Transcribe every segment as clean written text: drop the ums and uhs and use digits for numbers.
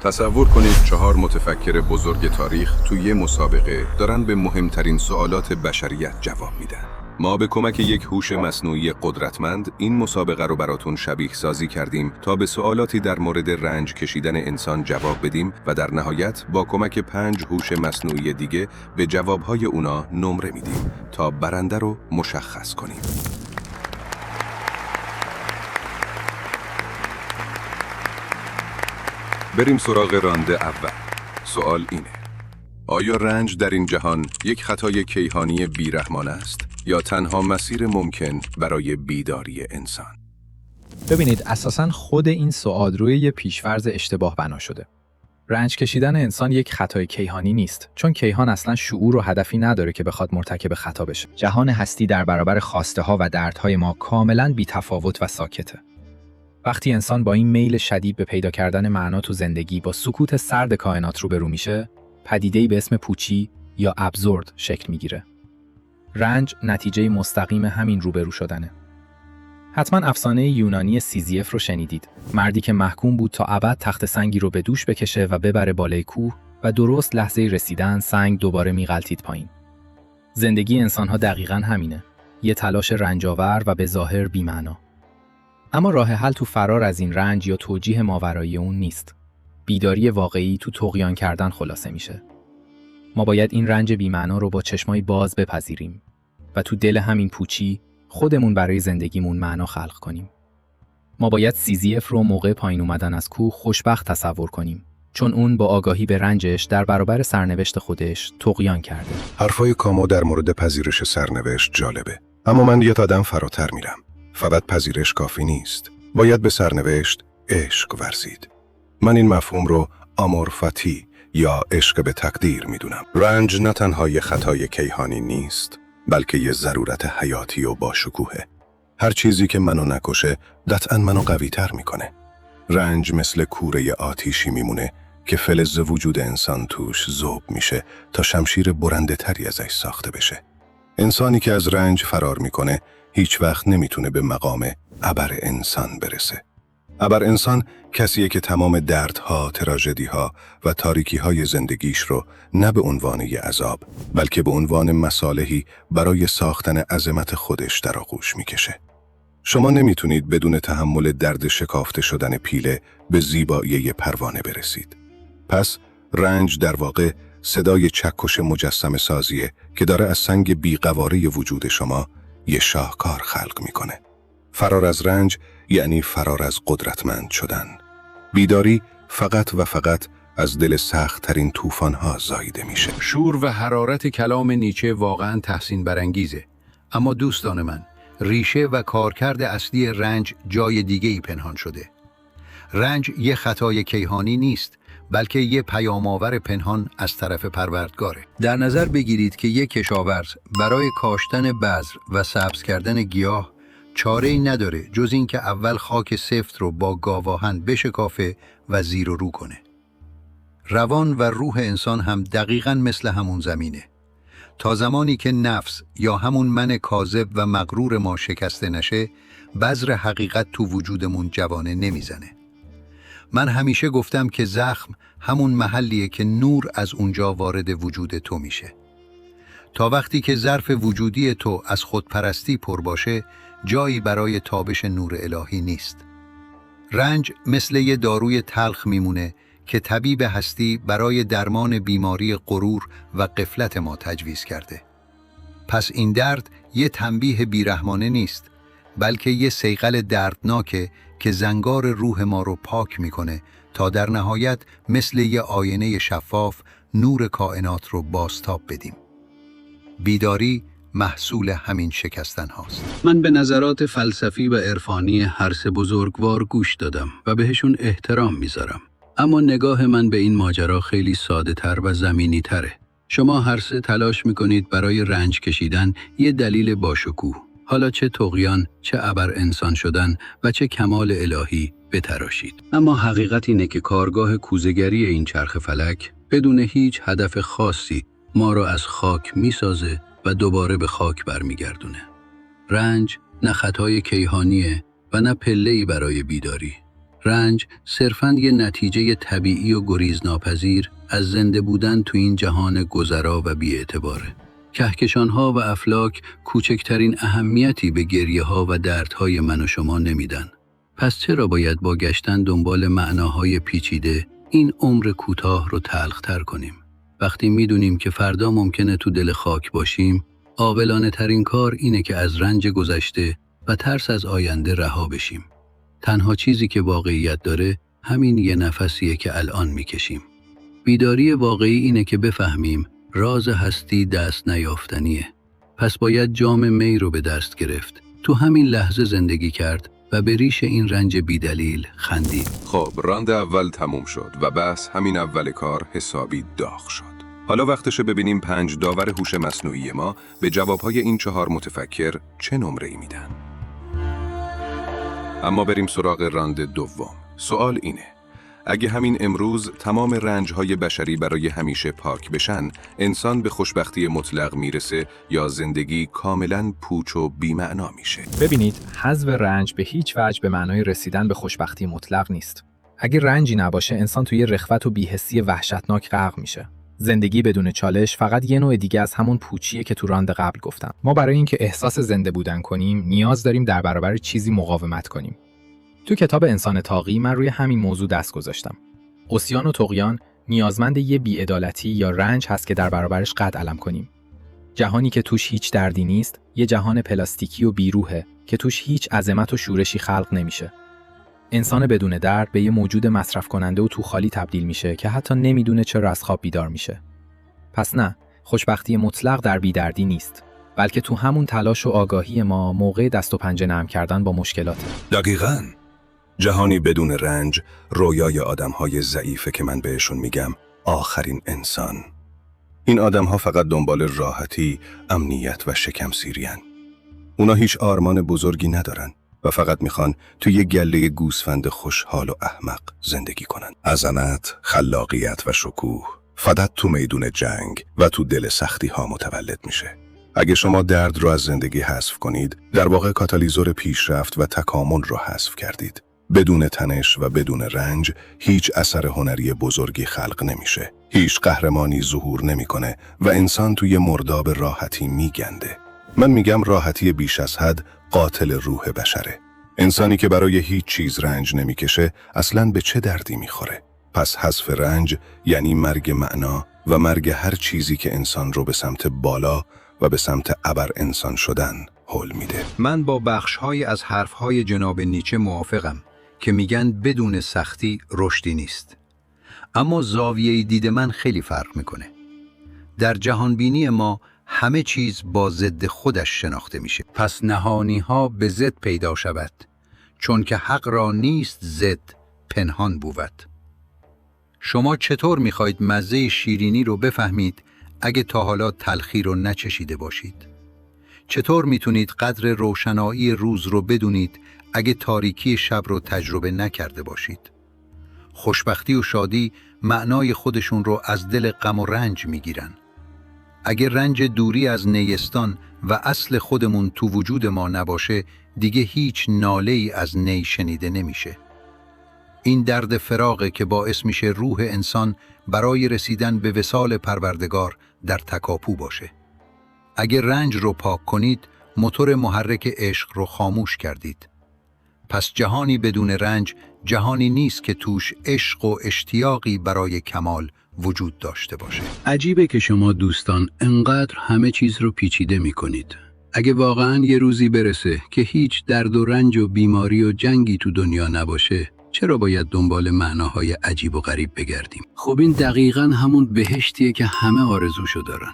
تصور کنید 4 متفکر بزرگ تاریخ توی یه مسابقه دارن به مهمترین سوالات بشریت جواب میدن. ما به کمک یک هوش مصنوعی قدرتمند این مسابقه رو براتون شبیه سازی کردیم تا به سوالاتی در مورد رنج کشیدن انسان جواب بدیم و در نهایت با کمک 5 هوش مصنوعی دیگه به جوابهای اونا نمره میدیم تا برنده رو مشخص کنیم. بریم سراغ رانده اول. سوال اینه: آیا رنج در این جهان یک خطای کیهانی بیرحمانه است یا تنها مسیر ممکن برای بیداری انسان؟ ببینید، اساساً خود این سوال روی یه پیش‌فرض اشتباه بنا شده. رنج کشیدن انسان یک خطای کیهانی نیست، چون کیهان اصلاً شعور و هدفی نداره که بخواد مرتکب خطا بشه. جهان هستی در برابر خواسته‌ها و دردهای ما کاملاً بی‌تفاوت و ساکته. وقتی انسان با این میل شدید به پیدا کردن معنا تو زندگی با سکوت سرد کائنات روبرو میشه، پدیده‌ای به اسم پوچی یا ابزورد شکل میگیره. رنج نتیجه مستقیم همین روبرو شدنه. حتما افسانه یونانی سیزیف رو شنیدید. مردی که محکوم بود تا ابد تخت سنگی رو به دوش بکشه و ببره بالای کوه و درست لحظه رسیدن سنگ دوباره میغلطید پایین. زندگی انسان‌ها دقیقاً همینه. یه تلاش رنجاور و به ظاهر بی‌معنا. اما راه حل تو فرار از این رنج یا توجیه ماورایی اون نیست. بیداری واقعی تو طغیان کردن خلاصه میشه. ما باید این رنج بی‌معنا رو با چشمای باز بپذیریم و تو دل همین پوچی خودمون برای زندگیمون معنا خلق کنیم. ما باید سیزیف رو موقع پایین اومدن از کوه خوشبخت تصور کنیم، چون اون با آگاهی به رنجش در برابر سرنوشت خودش طغیان کرده. حرفای کامو در مورد پذیرش سرنوشت جالبه، اما من یه قدم فراتر میرم. فقط پذیرش کافی نیست. باید به سرنوشت عشق ورزید. من این مفهوم رو آمور فاتی یا عشق به تقدیر میدونم. رنج نه تنها یه خطای کیهانی نیست، بلکه یه ضرورت حیاتی و باشکوهه. هر چیزی که منو نکشه قطعاً منو قوی تر میکنه. رنج مثل کوره آتیشی میمونه که فلز وجود انسان توش ذوب میشه تا شمشیر برنده تری ازش ساخته بشه. انسانی که از رنج فرار میکنه هیچ وقت نمیتونه به مقام ابر انسان برسه. ابر انسان کسیه که تمام دردها، تراژدیها و تاریکیهای زندگیش رو نه به عنوان یه عذاب، بلکه به عنوان مصالحی برای ساختن عظمت خودش در آغوش میکشه. شما نمیتونید بدون تحمل درد شکافته شدن پیله به زیبایی یه پروانه برسید. پس رنج در واقع صدای چکش مجسمه سازیه که داره از سنگ بیقواره وجود شما یه شاهکار خلق میکنه. فرار از رنج یعنی فرار از قدرتمند شدن. بیداری فقط و فقط از دل سخت ترین طوفان‌ها زاییده میشه. شور و حرارت کلام نیچه واقعاً تحسین برانگیزه، اما دوستان من، ریشه و کارکرد اصلی رنج جای دیگه‌ای پنهان شده. رنج یه خطای کیهانی نیست، بلکه یه پیام‌آور پنهان از طرف پروردگاره. در نظر بگیرید که یک کشاورز برای کاشتن بذر و سبز کردن گیاه چاره‌ای نداره جز این که اول خاک سفت رو با گاواهن بشکافه و زیر و رو کنه. روان و روح انسان هم دقیقاً مثل همون زمینه. تا زمانی که نفس یا همون من کاذب و مغرور ما شکسته نشه، بذر حقیقت تو وجودمون جوانه نمیزنه. من همیشه گفتم که زخم همون محلیه که نور از اونجا وارد وجود تو میشه. تا وقتی که ظرف وجودی تو از خودپرستی پر باشه، جایی برای تابش نور الهی نیست. رنج مثل یه داروی تلخ میمونه که طبیب هستی برای درمان بیماری غرور و غفلت ما تجویز کرده. پس این درد یه تنبیه بیرحمانه نیست، بلکه یه صیقل دردناکه که زنگار روح ما رو پاک میکنه تا در نهایت مثل یه آینه شفاف نور کائنات رو بازتاب بدیم. بیداری محصول همین شکستن هاست. من به نظرات فلسفی و عرفانی هر سه بزرگوار گوش دادم و بهشون احترام میذارم. اما نگاه من به این ماجرا خیلی ساده تر و زمینی تره. شما هر سه تلاش میکنید برای رنج کشیدن یه دلیل باشکوه. حالا چه طغیان، چه ابر انسان شدن و چه کمال الهی بتراشید. اما حقیقت اینه که کارگاه کوزه‌گری این چرخ فلک بدون هیچ هدف خاصی ما رو از خاک میسازه و دوباره به خاک برمیگردونه. رنج نه خطای کیهانیه و نه پله‌ای برای بیداری. رنج صرفاً یه نتیجه طبیعی و گریزناپذیر از زنده بودن تو این جهان گذرا و بی‌اعتباره. کهکشان‌ها و افلاک کوچکترین اهمیتی به گریه‌ها و دردهای من و شما نمیدن. پس چرا باید با گشتن دنبال معناهای پیچیده این عمر کوتاه رو تلخ‌تر کنیم؟ وقتی میدونیم که فردا ممکنه تو دل خاک باشیم، عاقلانه ترین کار اینه که از رنج گذشته و ترس از آینده رها بشیم. تنها چیزی که واقعیت داره همین یه نفسیه که الان میکشیم. بیداری واقعی اینه که بفهمیم راز هستی دست نیافتنیه. پس باید جام می رو به دست گرفت، تو همین لحظه زندگی کرد و به ریش این رنج بیدلیل خندید. خب راند اول تموم شد و بس همین اول کار حسابی داغ شد. حالا وقتشه ببینیم 5 داور هوش مصنوعی ما به جوابهای این 4 متفکر چه نمره‌ای میدن. اما بریم سراغ راند دوم. سوال اینه: اگه همین امروز تمام رنج‌های بشری برای همیشه پاک بشن، انسان به خوشبختی مطلق میرسه یا زندگی کاملاً پوچ و بی‌معنا میشه؟ ببینید، حذف رنج به هیچ وجه به معنای رسیدن به خوشبختی مطلق نیست. اگه رنجی نباشه، انسان توی رخوت و بی‌حسی وحشتناک غرق میشه. زندگی بدون چالش فقط یه نوع دیگه از همون پوچیه که تو راند قبل گفتم. ما برای اینکه احساس زنده بودن کنیم، نیاز داریم در برابر چیزی مقاومت کنیم. تو کتاب انسان طاغی من روی همین موضوع دست گذاشتم. عصیان و طغیان نیازمند یه بی‌عدالتی یا رنج هست که در برابرش قد علم کنیم. جهانی که توش هیچ دردی نیست، یه جهان پلاستیکی و بیروحه که توش هیچ عظمت و شورشی خلق نمیشه. انسان بدون درد به یه موجود مصرف کننده و تو خالی تبدیل میشه که حتی نمیدونه چرا از خواب بیدار میشه. پس نه، خوشبختی مطلق در بی‌دردی نیست، بلکه تو همون تلاش و آگاهی ما موقع دست و پنجه نرم کردن با مشکلاته. دقیقاً. جهانی بدون رنج رویای آدم‌های ضعیفه که من بهشون میگم آخرین انسان. این آدم‌ها فقط دنبال راحتی، امنیت و شکمسیری‌ان. اونا هیچ آرمان بزرگی ندارن و فقط میخوان توی یه گله گوسفند خوشحال و احمق زندگی کنن. عظمت، خلاقیت و شکوه فقط تو میدون جنگ و تو دل سختی ها متولد میشه. اگه شما درد رو از زندگی حذف کنید، در واقع کاتالیزور پیشرفت و تکامل رو حذف کردید. بدون تنش و بدون رنج هیچ اثر هنری بزرگی خلق نمیشه. هیچ قهرمانی ظهور نمیکنه و انسان توی مرداب راحتی میگنده. من میگم راحتی بیش از حد قاتل روح بشره. انسانی که برای هیچ چیز رنج نمیکشه اصلاً به چه دردی میخوره؟ پس حذف رنج یعنی مرگ معنا و مرگ هر چیزی که انسان رو به سمت بالا و به سمت ابر انسان شدن هل میده. من با بخش‌های از حرف‌های جناب نیچه موافقم که میگن بدون سختی رشدی نیست. اما زاویه دید من خیلی فرق میکنه. در جهانبینی ما همه چیز با ضد خودش شناخته میشه. پس نهانی ها به ضد پیدا شود، چون که حق را نیست ضد پنهان بود. شما چطور میخواید مزه شیرینی رو بفهمید اگه تا حالا تلخی رو نچشیده باشید؟ چطور میتونید قدر روشنایی روز رو بدونید اگه تاریکی شب رو تجربه نکرده باشید؟ خوشبختی و شادی معنای خودشون رو از دل غم و رنج میگیرن. اگه رنج دوری از نیستان و اصل خودمون تو وجود ما نباشه، دیگه هیچ ناله‌ای از نی شنیده نمیشه. این درد فراقه که باعث میشه روح انسان برای رسیدن به وصال پروردگار در تکاپو باشه. اگه رنج رو پاک کنید، موتور محرک عشق رو خاموش کردید. پس جهانی بدون رنج جهانی نیست که توش عشق و اشتیاقی برای کمال وجود داشته باشه. عجیبه که شما دوستان انقدر همه چیز رو پیچیده می کنید. اگه واقعاً یه روزی برسه که هیچ درد و رنج و بیماری و جنگی تو دنیا نباشه، چرا باید دنبال معناهای عجیب و غریب بگردیم؟ خب این دقیقاً همون بهشتیه که همه آرزوشو دارن.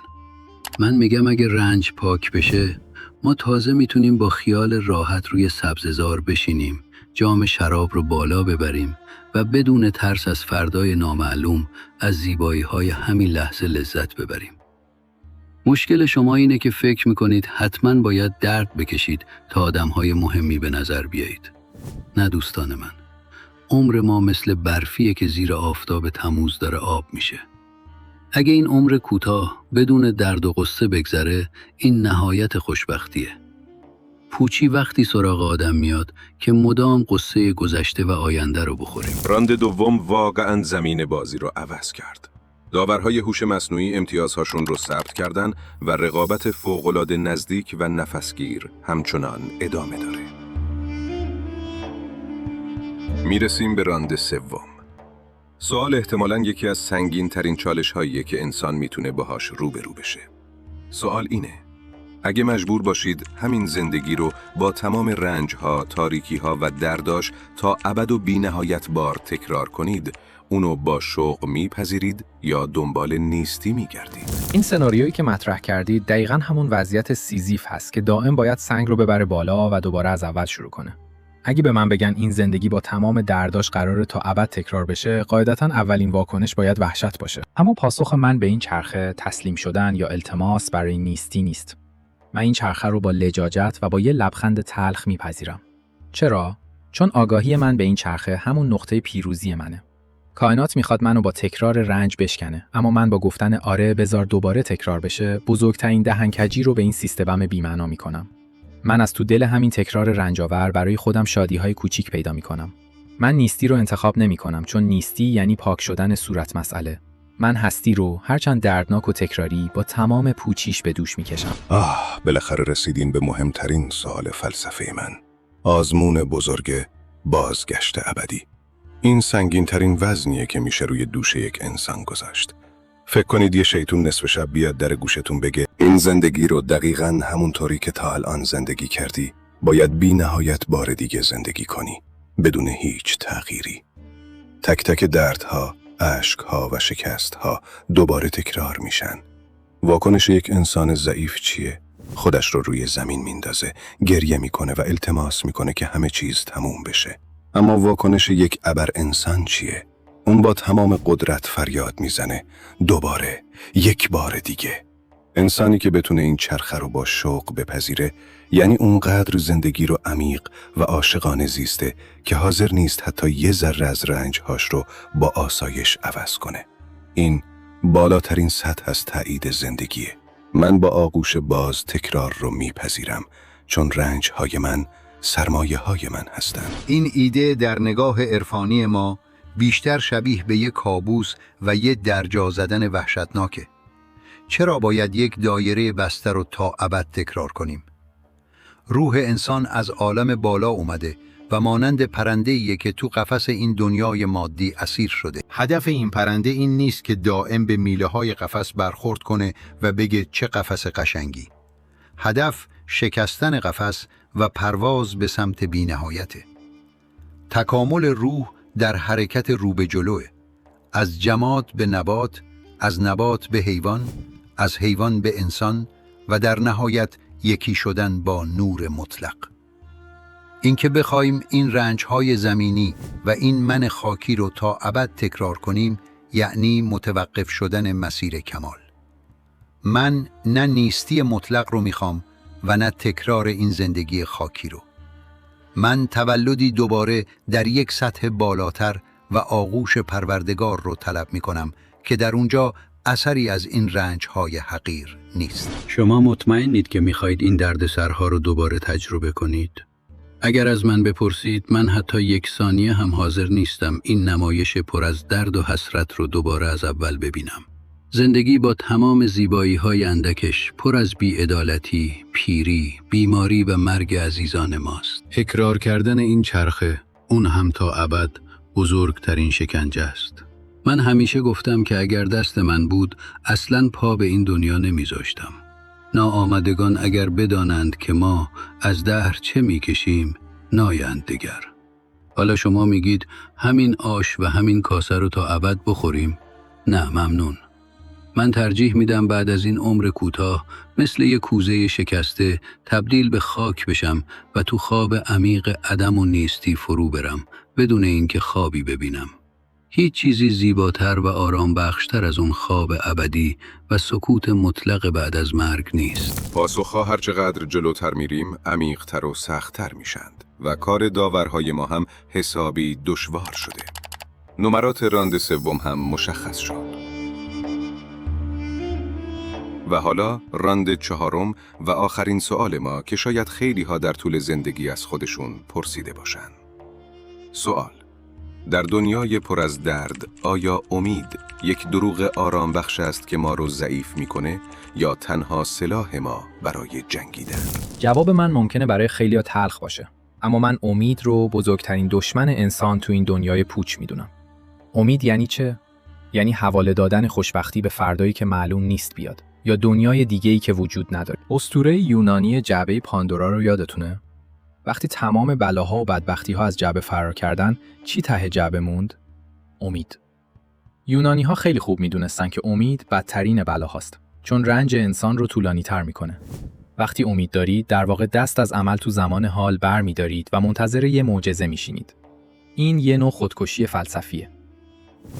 من میگم اگه رنج پاک بشه، ما تازه میتونیم با خیال راحت روی سبززار بشینیم، جام شراب رو بالا ببریم و بدون ترس از فردای نامعلوم از زیبایی‌های همین لحظه لذت ببریم. مشکل شما اینه که فکر میکنید حتماً باید درد بکشید تا آدم‌های مهمی به نظر بیایید. نه دوستان من، عمر ما مثل برفیه که زیر آفتاب تموز داره آب میشه. اگه این عمر کوتاه بدون درد و غصه بگذره، این نهایت خوشبختیه. پوچی وقتی سراغ آدم میاد که مدام قصه گذشته و آینده رو بخوریم. راند دوم واقعاً زمین بازی رو عوض کرد. داورهای هوش مصنوعی امتیازهاشون رو ثبت کردن و رقابت فوق‌العاده نزدیک و نفسگیر همچنان ادامه داره. میرسیم به راند سوم. سوال احتمالاً یکی از سنگین‌ترین چالش‌هاییه که انسان میتونه باهاش روبرو بشه. سوال اینه: اگه مجبور باشید همین زندگی رو با تمام رنج‌ها، تاریکی‌ها و درداش تا ابد و بی‌نهایت بار تکرار کنید، اونو با شوق میپذیرید یا دنبال نیستی میگردید؟ این سناریویی که مطرح کردید دقیقاً همون وضعیت سیزیف هست که دائم باید سنگ رو ببره بالا و دوباره از اول شروع کنه. اگه به من بگن این زندگی با تمام درداش قراره تا ابد تکرار بشه، قاعدتاً اولین واکنش باید وحشت باشه. اما پاسخ من به این چرخه تسلیم شدن یا التماس برای نیستی نیست. من این چرخه رو با لجاجت و با یه لبخند تلخ میپذیرم. چرا؟ چون آگاهی من به این چرخه همون نقطه پیروزی منه. کائنات میخواد منو با تکرار رنج بشکنه، اما من با گفتن آره بذار دوباره تکرار بشه، بزرگترین دهنکجی رو به این سیستم بی‌معنا میکنم. من از تو دل همین تکرار رنجاور برای خودم شادی‌های کوچیک پیدا میکنم. من نیستی رو انتخاب نمیکنم، چون نیستی یعنی پاک شدن صورت مسئله. من هستی رو هرچند دردناک و تکراری با تمام پوچیش به دوش میکشم. بالاخره رسیدین به مهمترین سوال فلسفه من. آزمون بزرگ بازگشت ابدی. این سنگین‌ترین وزنیه که میشه روی دوش یک انسان گذاشت. فکر کنید یه شیطون نصف شب بیاد در گوشتون بگه این زندگی رو دقیقاً همونطوری که تا الان زندگی کردی باید بی نهایت بار دیگه زندگی کنی، بدون هیچ تغییری. تک تک دردها، اشکها و شکستها دوباره تکرار میشن. واکنش یک انسان ضعیف چیه؟ خودش رو روی زمین میندازه، گریه میکنه و التماس میکنه که همه چیز تموم بشه. اما واکنش یک ابر انسان چیه؟ اون با تمام قدرت فریاد میزنه، دوباره، یک بار دیگه. انسانی که بتونه این چرخه رو با شوق بپذیره، یعنی اونقدر زندگی رو عمیق و عاشقانه زیسته که حاضر نیست حتی یه ذره از رنجهاش رو با آسایش عوض کنه. این بالاترین سطح از تایید زندگیه. من با آغوش باز تکرار رو میپذیرم، چون رنجهای من سرمایه های من هستن. این ایده در نگاه عرفانی ما بیشتر شبیه به یک کابوس و یک درجا زدن وحشتناکه. چرا باید یک دایره بسته رو تا ابد تکرار کنیم؟ روح انسان از عالم بالا اومده و مانند پرنده‌ایه که تو قفس این دنیای مادی اسیر شده. هدف این پرنده این نیست که دائم به میله‌های قفس برخورد کنه و بگه چه قفس قشنگی. هدف شکستن قفس و پرواز به سمت بی‌نهایته. تکامل روح در حرکت رو به جلوه. از جماد به نبات، از نبات به حیوان، از حیوان به انسان و در نهایت یکی شدن با نور مطلق. اینکه بخوایم این رنج‌های زمینی و این من خاکی رو تا ابد تکرار کنیم، یعنی متوقف شدن مسیر کمال. من نه نیستی مطلق رو میخوام و نه تکرار این زندگی خاکی رو. من تولدی دوباره در یک سطح بالاتر و آغوش پروردگار رو طلب میکنم که در اونجا اثری از این رنج‌های حقیر نیست. شما مطمئنید که میخواید این دردسرها رو دوباره تجربه کنید؟ اگر از من بپرسید، من حتی یک ثانیه هم حاضر نیستم این نمایش پر از درد و حسرت رو دوباره از اول ببینم. زندگی با تمام زیبایی‌های اندکش پر از بی‌عدالتی، پیری، بیماری و مرگ عزیزان ماست. تکرار کردن این چرخه، اون هم تا ابد، بزرگترین شکنجه است. من همیشه گفتم که اگر دست من بود، اصلاً پا به این دنیا نمیذاشتم. ناآمدگان اگر بدانند که ما از دهر چه میکشیم، نایند دگر. حالا شما میگید همین آش و همین کاسه رو تا ابد بخوریم؟ نه ممنون. من ترجیح میدم بعد از این عمر کوتاه مثل یک کوزه شکسته تبدیل به خاک بشم و تو خواب عمیق عدم و نیستی فرو برم بدون اینکه خوابی ببینم. هیچ چیزی زیباتر و آرام بخشتر از اون خواب ابدی و سکوت مطلق بعد از مرگ نیست. پاسخها هر چقدر جلوتر میریم عمیق‌تر و سخت‌تر میشند و کار داورهای ما هم حسابی دشوار شده. نمرات راند سوم هم مشخص شد. و حالا راند چهارم و آخرین سوال ما که شاید خیلی ها در طول زندگی از خودشون پرسیده باشن. سوال: در دنیای پر از درد آیا امید یک دروغ آرام بخش است که ما رو ضعیف میکنه یا تنها سلاح ما برای جنگیدن؟ جواب من ممکنه برای خیلیا تلخ باشه، اما من امید رو بزرگترین دشمن انسان تو این دنیای پوچ میدونم. امید یعنی چه؟ یعنی حواله دادن خوشبختی به فردایی که معلوم نیست بیاد یا دنیای دیگه‌ای که وجود نداره. اسطوره یونانی جعبه پاندورا رو یادتونه؟ وقتی تمام بلاها و بدبختی‌ها از جعبه فرار کردن، چی ته جعبه موند؟ امید. یونانی‌ها خیلی خوب میدونستن که امید بدترین بلاهاست، چون رنج انسان رو طولانی‌تر میکنه. وقتی امید دارید، در واقع دست از عمل تو زمان حال برمی‌دارید و منتظر یه معجزه میشینید. این یه نوع خودکشی فلسفیه.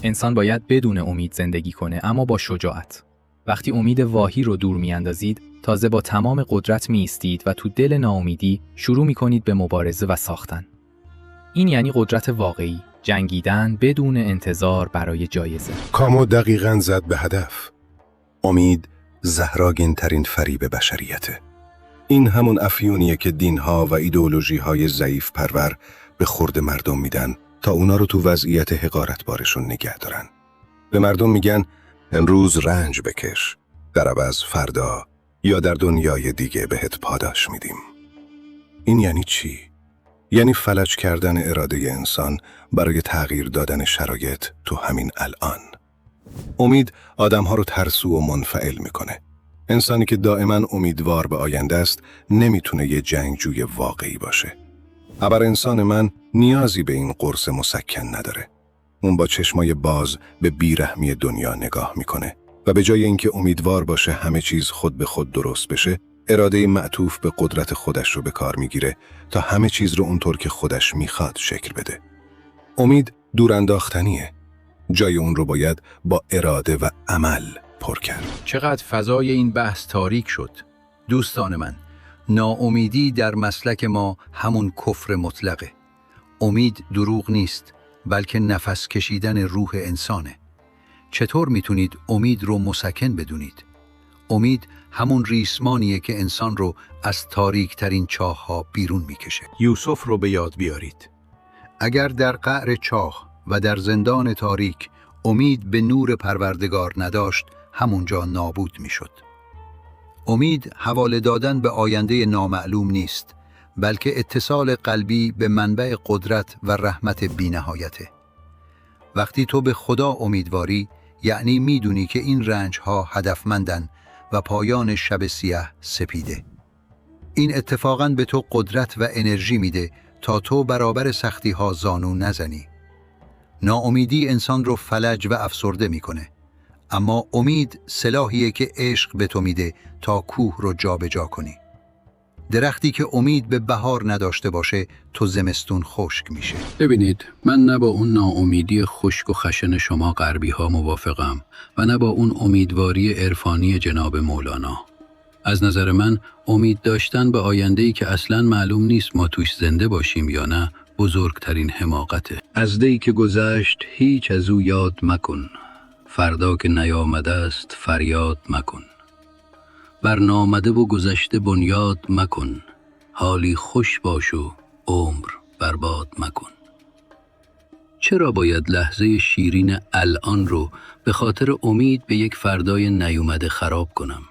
انسان باید بدون امید زندگی کنه، اما با شجاعت. وقتی امید واهی رو دور میاندازید، تازه با تمام قدرت میایستید و تو دل ناامیدی شروع میکنید به مبارزه و ساختن. این یعنی قدرت واقعی، جنگیدن بدون انتظار برای جایزه. کامو دقیقاً زد به هدف. امید زهراگین ترین فریب بشریته. این همون افیونیه که دینها و ایدئولوژی‌های ضعیف پرور به خورد مردم میدن تا اونا رو تو وضعیت حقارت بارشون نگه دارن. به مردم میگن امروز رنج بکش، در عوض فردا یا در دنیای دیگه بهت پاداش میدیم. این یعنی چی؟ یعنی فلج کردن اراده انسان برای تغییر دادن شرایط تو همین الان. امید آدم‌ها رو ترسو و منفعل میکنه. انسانی که دائما امیدوار به آینده است نمیتونه یه جنگجوی واقعی باشه. ابر انسان من نیازی به این قرص مسکن نداره. اون با چشمای باز به بیرحمی دنیا نگاه میکنه و به جای اینکه امیدوار باشه همه چیز خود به خود درست بشه، اراده معطوف به قدرت خودش رو به کار میگیره تا همه چیز رو اونطور که خودش میخواد شکل بده. امید دورانداختنیه. جای اون رو باید با اراده و عمل پر کرد. چقدر فضای این بحث تاریک شد. دوستان من، ناامیدی در مسلک ما همون کفر مطلقه. امید دروغ نیست، بلکه نفس کشیدن روح انسانه. چطور میتونید امید رو مسکن بدونید؟ امید همون ریسمانیه که انسان رو از تاریک ترین چاه ها بیرون میکشه. یوسف رو به یاد بیارید. اگر در قعر چاه و در زندان تاریک امید به نور پروردگار نداشت، همونجا نابود میشد. امید حواله دادن به آینده نامعلوم نیست، بلکه اتصال قلبی به منبع قدرت و رحمت بی‌نهایته. وقتی تو به خدا امیدواری، یعنی میدونی که این رنج‌ها هدفمندن و پایان شب سیاه سپیده. این اتفاقاً به تو قدرت و انرژی میده تا تو برابر سختی‌ها زانو نزنی. ناامیدی انسان رو فلج و افسرده میکنه، اما امید سلاحیه که عشق به تو میده تا کوه رو جابجا کنی. درختی که امید به بهار نداشته باشه، تو زمستون خشک میشه. ببینید، من نه با اون ناامیدی خشک و خشن شما غربی ها موافقم و نه با اون امیدواری عرفانی جناب مولانا. از نظر من امید داشتن به آینده‌ای که اصلاً معلوم نیست ما توش زنده باشیم یا نه، بزرگترین حماقته. از دی که گذشت هیچ از او یاد مکن، فردا که نیامده است فریاد مکن. بر نامده و گذشته بنیاد مکن، حالی خوش باش و عمر برباد مکن. چرا باید لحظه شیرین الان رو به خاطر امید به یک فردای نیومده خراب کنم؟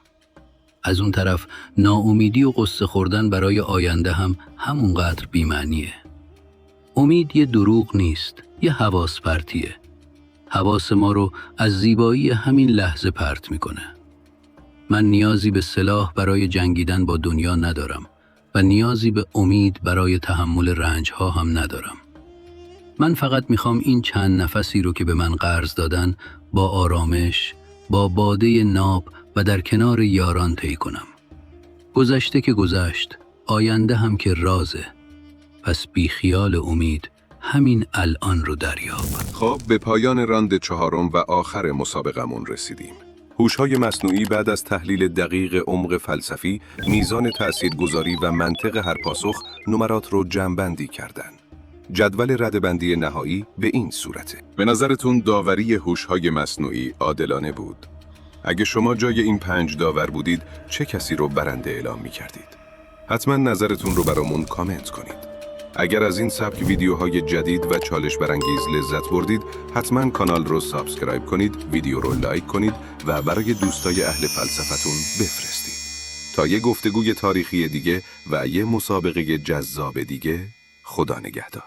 از اون طرف ناامیدی و قصه خوردن برای آینده هم همونقدر بی‌معنیه. امید یه دروغ نیست، یه حواس پرتیه. حواس ما رو از زیبایی همین لحظه پرت میکنه. من نیازی به سلاح برای جنگیدن با دنیا ندارم و نیازی به امید برای تحمل رنجها هم ندارم. من فقط میخوام این چند نفسی رو که به من قرض دادن با آرامش، با باده ناب و در کنار یاران طی کنم. گذشته که گذشت، آینده هم که رازه. پس بی خیال امید همین الان رو دریاب. خب به پایان راند چهارم و آخر مسابقمون رسیدیم. هوش‌های مصنوعی بعد از تحلیل دقیق عمق فلسفی، میزان تأثیرگذاری و منطق هر پاسخ نمرات رو جمع‌بندی کردن. جدول رده‌بندی نهایی به این صورته. به نظرتون داوری هوش‌های مصنوعی عادلانه بود؟ اگه شما جای این 5 داور بودید چه کسی رو برنده اعلام می کردید؟ حتما نظرتون رو برامون کامنت کنید. اگر از این سبک ویدیوهای جدید و چالش برانگیز لذت بردید، حتما کانال رو سابسکرایب کنید، ویدیو رو لایک کنید و برای دوستای اهل فلسفتون بفرستید. تا یه گفتگوی تاریخی دیگه و یه مسابقه جذاب دیگه، خدا نگهدار.